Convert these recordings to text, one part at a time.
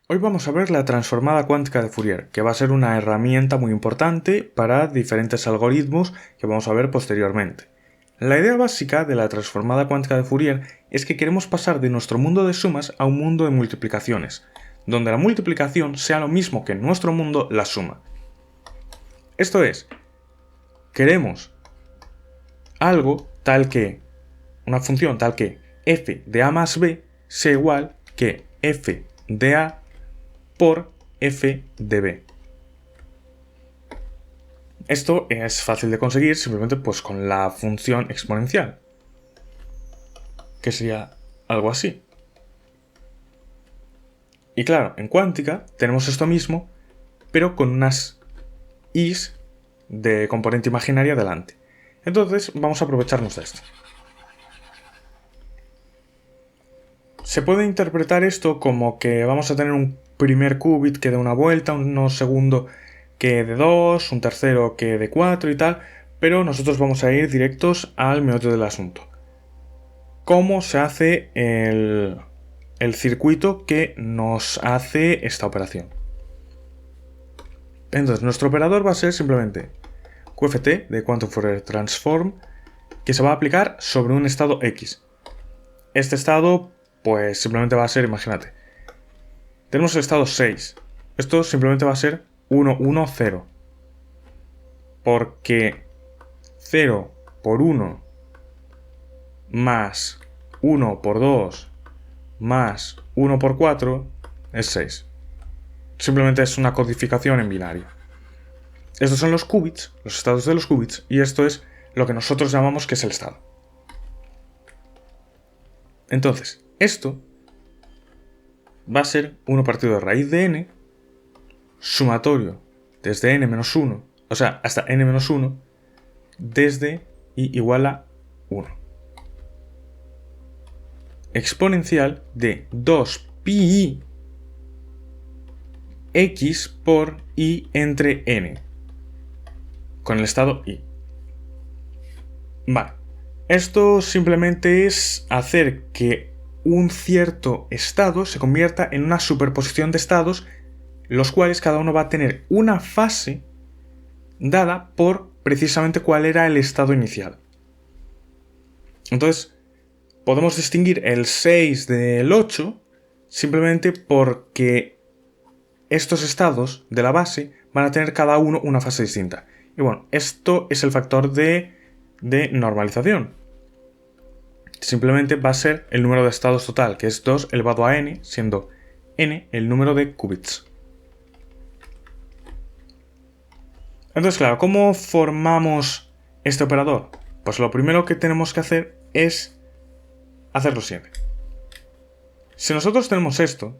Hoy vamos a ver la transformada cuántica de Fourier, que va a ser una herramienta muy importante para diferentes algoritmos que vamos a ver posteriormente. La idea básica de la transformada cuántica de Fourier es que queremos pasar de nuestro mundo de sumas a un mundo de multiplicaciones, donde la multiplicación sea lo mismo que en nuestro mundo la suma. Esto es, queremos algo tal que, una función tal que f de a más b sea igual que f de a por f de b. Esto es fácil de conseguir simplemente pues con la función exponencial, que sería algo así. Y claro, en cuántica tenemos esto mismo, pero con unas i's de componente imaginaria delante. Entonces vamos a aprovecharnos de esto. Se puede interpretar esto como que vamos a tener un primer qubit que dé una vuelta, un segundo que de 2, un tercero que de 4 y tal, pero nosotros vamos a ir directos al meollo del asunto. ¿Cómo se hace el circuito que nos hace esta operación? Entonces, nuestro operador va a ser simplemente QFT de Quantum Fourier Transform, que se va a aplicar sobre un estado X. Este estado pues simplemente va a ser, imagínate, tenemos el estado 6. Esto simplemente va a ser 1, 1, 0. Porque 0 por 1 más 1 por 2 más 1 por 4 es 6. Simplemente es una codificación en binario. Estos son los qubits, los estados de los qubits, y esto es lo que nosotros llamamos que es el estado. Entonces, esto va a ser 1 partido de raíz de n, sumatorio desde n-1, o sea, hasta n-1, desde i igual a 1. Exponencial de 2pi x por i entre n, con el estado i. Vale, esto simplemente es hacer que un cierto estado se convierta en una superposición de estados, los cuales cada uno va a tener una fase dada por precisamente cuál era el estado inicial. Entonces, podemos distinguir el 6 del 8 simplemente porque estos estados de la base van a tener cada uno una fase distinta. Y bueno, esto es el factor de normalización. Simplemente va a ser el número de estados total, que es 2 elevado a n, siendo n el número de qubits. Entonces, claro, ¿cómo formamos este operador? Pues lo primero que tenemos que hacer es hacer lo siguiente. Si nosotros tenemos esto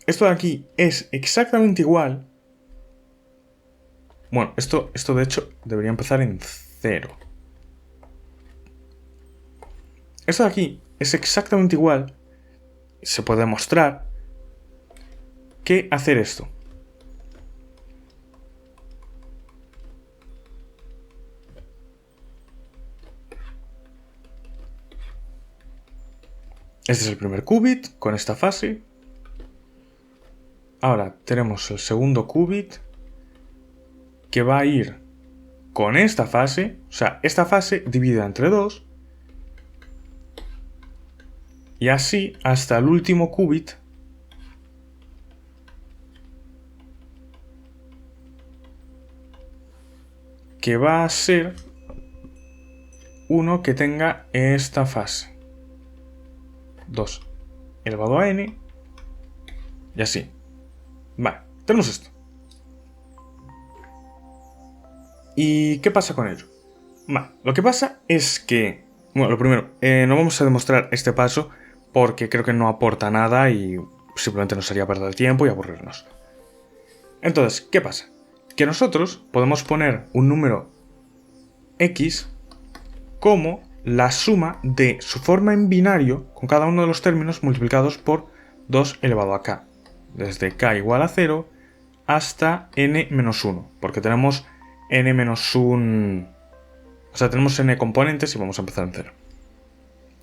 de aquí es exactamente igual. Bueno, esto de hecho debería empezar en 0. Esto de aquí es exactamente igual, se puede demostrar, que hacer esto. Este es el primer qubit con esta fase. Ahora tenemos el segundo qubit que va a ir con esta fase, o sea, esta fase dividida entre 2. Y así hasta el último qubit, que va a ser uno que tenga esta fase. 2 elevado a n. Y así. Vale, tenemos esto. ¿Y qué pasa con ello? Vale, lo que pasa es que, bueno, lo primero, no vamos a demostrar este paso porque creo que no aporta nada y simplemente nos haría perder tiempo y aburrirnos. Entonces, ¿qué pasa? Que nosotros podemos poner un número x como la suma de su forma en binario con cada uno de los términos multiplicados por 2 elevado a k, desde k igual a 0 hasta n-1, porque tenemos n-1, o sea, tenemos n componentes y vamos a empezar en 0.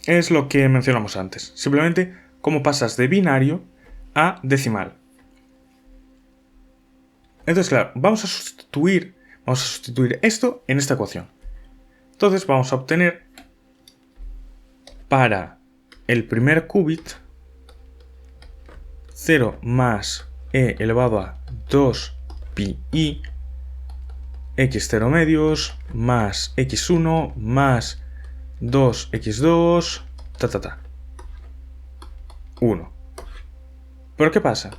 Es lo que mencionamos antes, simplemente cómo pasas de binario a decimal. Entonces, claro, vamos a sustituir esto en esta ecuación. Entonces vamos a obtener para el primer qubit 0 más e elevado a 2pi x0 medios más x1 más 2x2 1. ¿Pero qué pasa?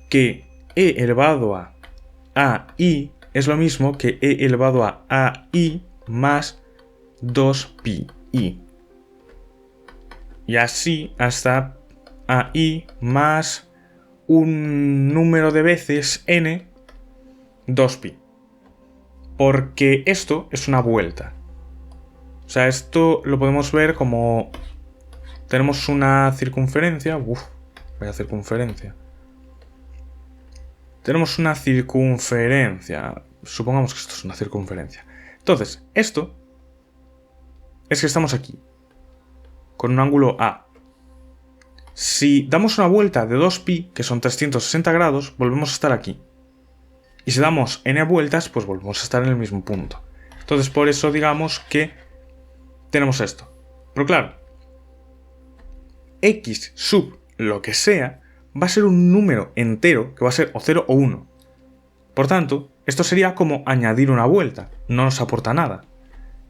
Que e elevado a ai es lo mismo que e elevado a ai más 2pi. Y así hasta ai más un número de veces n 2pi. Porque esto es una vuelta. O sea, esto lo podemos ver como... Tenemos una circunferencia... vaya circunferencia. Tenemos una circunferencia. Supongamos que esto es una circunferencia. Entonces, esto es que estamos aquí, con un ángulo A. Si damos una vuelta de 2pi, que son 360 grados, volvemos a estar aquí. Y si damos n vueltas, pues volvemos a estar en el mismo punto. Entonces, por eso digamos que tenemos esto. Pero claro, x sub lo que sea va a ser un número entero que va a ser o 0 o 1. Por tanto, esto sería como añadir una vuelta, no nos aporta nada.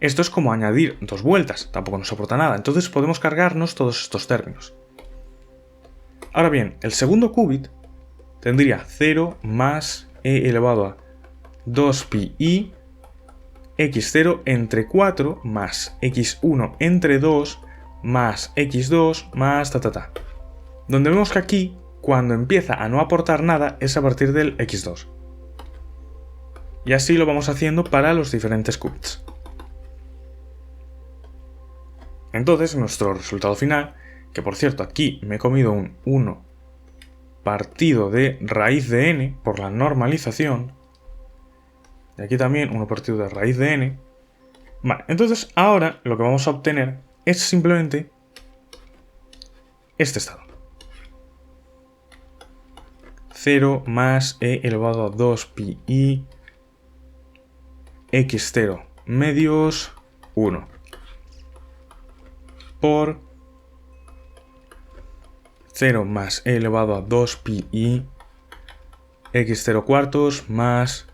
Esto es como añadir 2 vueltas, tampoco nos aporta nada. Entonces podemos cargarnos todos estos términos. Ahora bien, el segundo qubit tendría 0 más e elevado a 2pi x0 entre 4 más x1 entre 2 más x2 más Donde vemos que aquí, cuando empieza a no aportar nada, es a partir del x2. Y así lo vamos haciendo para los diferentes qubits. Entonces, nuestro resultado final, que por cierto aquí me he comido un 1 partido de raíz de n por la normalización, y aquí también 1 partido de raíz de n. Vale, entonces ahora lo que vamos a obtener es simplemente este estado. 0 más e elevado a 2pi x0 medios 1 por 0 más e elevado a 2pi x0 cuartos más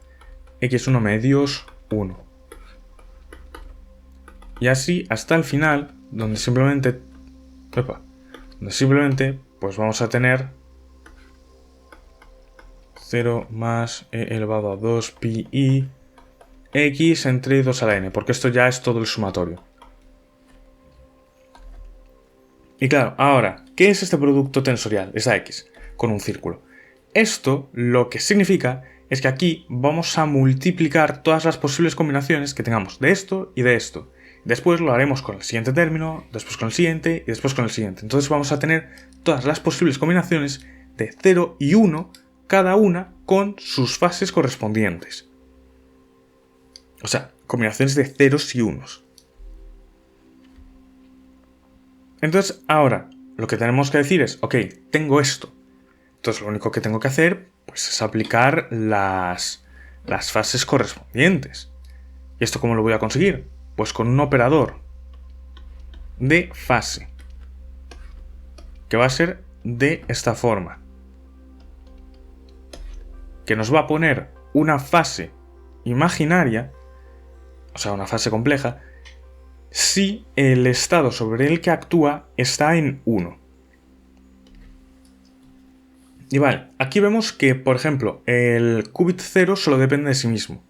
x1 medios 1. Y así hasta el final, donde simplemente pues vamos a tener 0 más e elevado a 2pi x entre 2 a la n, porque esto ya es todo el sumatorio. Y claro, ahora, ¿qué es este producto tensorial, esa x, con un círculo? Esto lo que significa es que aquí vamos a multiplicar todas las posibles combinaciones que tengamos de esto y de esto. Después lo haremos con el siguiente término, después con el siguiente y después con el siguiente. Entonces vamos a tener todas las posibles combinaciones de 0 y 1, cada una con sus fases correspondientes. O sea, combinaciones de ceros y unos. Entonces, ahora, lo que tenemos que decir es, ok, tengo esto. Entonces, lo único que tengo que hacer, pues, es aplicar las fases correspondientes. ¿Y esto cómo lo voy a conseguir? Pues con un operador de fase, que va a ser de esta forma, que nos va a poner una fase imaginaria, o sea, una fase compleja, si el estado sobre el que actúa está en 1. Y vale, aquí vemos que, por ejemplo, el qubit 0 solo depende de sí mismo.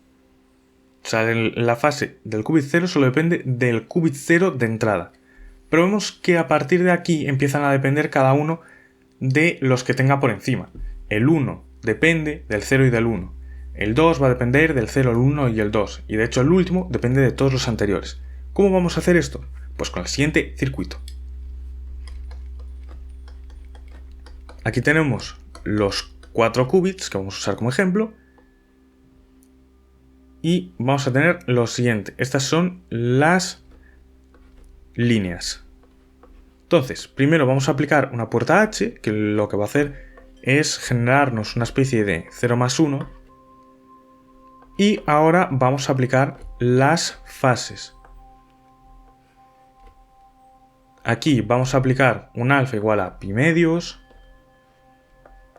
O sea, la fase del qubit 0 solo depende del qubit 0 de entrada. Pero vemos que a partir de aquí empiezan a depender cada uno de los que tenga por encima. El 1 depende del 0 y del 1. El 2 va a depender del 0, el 1 y el 2. Y de hecho el último depende de todos los anteriores. ¿Cómo vamos a hacer esto? Pues con el siguiente circuito. Aquí tenemos los 4 qubits que vamos a usar como ejemplo. Y vamos a tener lo siguiente. Estas son las líneas. Entonces, primero vamos a aplicar una puerta H, que lo que va a hacer es generarnos una especie de 0 más 1. Y ahora vamos a aplicar las fases. Aquí vamos a aplicar un alfa igual a pi medios.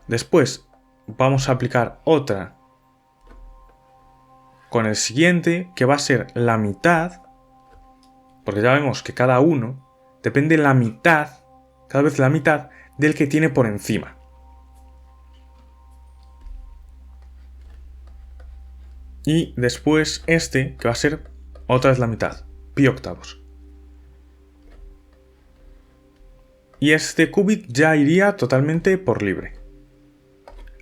Después vamos a aplicar otra con el siguiente, que va a ser la mitad, porque ya vemos que cada uno depende la mitad, cada vez la mitad, del que tiene por encima. Y después este, que va a ser otra vez la mitad, pi octavos. Y este qubit ya iría totalmente por libre.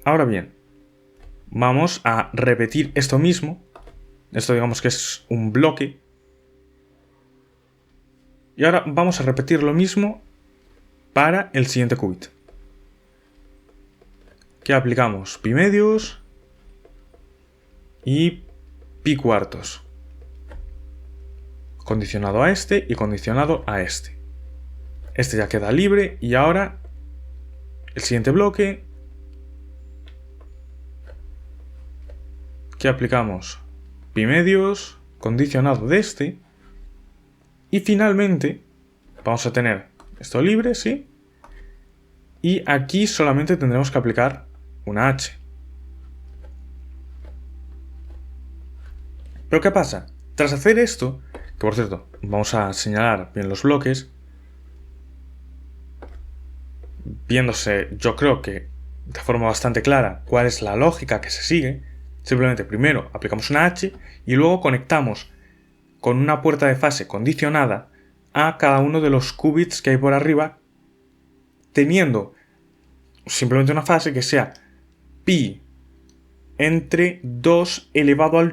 Ahora bien, vamos a repetir esto mismo. Esto digamos que es un bloque. Y ahora vamos a repetir lo mismo para el siguiente qubit. Que aplicamos pi medios y pi cuartos. Condicionado a este y condicionado a este. Este ya queda libre y ahora el siguiente bloque que aplicamos pi medios condicionado de este y finalmente vamos a tener esto libre, ¿sí? Y aquí solamente tendremos que aplicar una H. Pero ¿qué pasa? Tras hacer esto, que por cierto, vamos a señalar bien los bloques, viéndose, yo creo que de forma bastante clara, cuál es la lógica que se sigue. Simplemente primero aplicamos una H y luego conectamos con una puerta de fase condicionada a cada uno de los qubits que hay por arriba, teniendo simplemente una fase que sea pi entre 2 elevado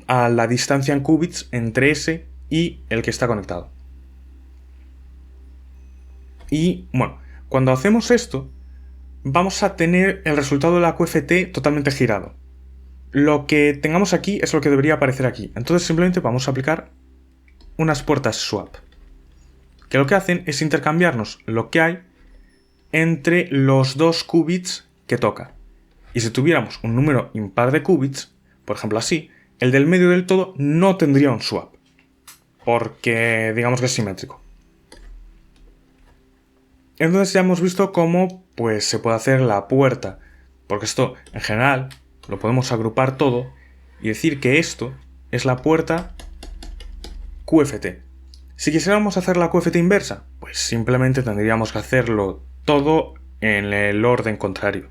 a la distancia en qubits entre ese y el que está conectado. Y bueno, cuando hacemos esto, vamos a tener el resultado de la QFT totalmente girado. Lo que tengamos aquí es lo que debería aparecer aquí. Entonces simplemente vamos a aplicar unas puertas swap, que lo que hacen es intercambiarnos lo que hay entre los dos qubits que toca. Y si tuviéramos un número impar de qubits, por ejemplo así, el del medio del todo no tendría un swap, porque digamos que es simétrico. Entonces ya hemos visto cómo pues, se puede hacer la puerta, porque esto en general lo podemos agrupar todo y decir que esto es la puerta QFT. Si quisiéramos hacer la QFT inversa, pues simplemente tendríamos que hacerlo todo en el orden contrario,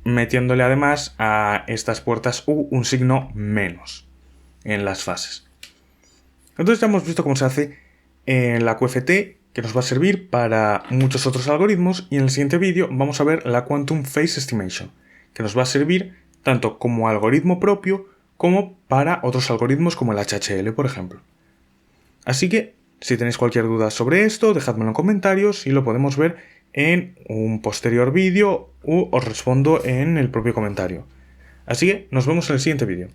metiéndole además a estas puertas U un signo menos en las fases. Entonces ya hemos visto cómo se hace en la QFT, que nos va a servir para muchos otros algoritmos, y en el siguiente vídeo vamos a ver la Quantum Phase Estimation, que nos va a servir tanto como algoritmo propio como para otros algoritmos como el HHL, por ejemplo. Así que, si tenéis cualquier duda sobre esto, dejadmelo en comentarios y lo podemos ver en un posterior vídeo o os respondo en el propio comentario. Así que nos vemos en el siguiente vídeo.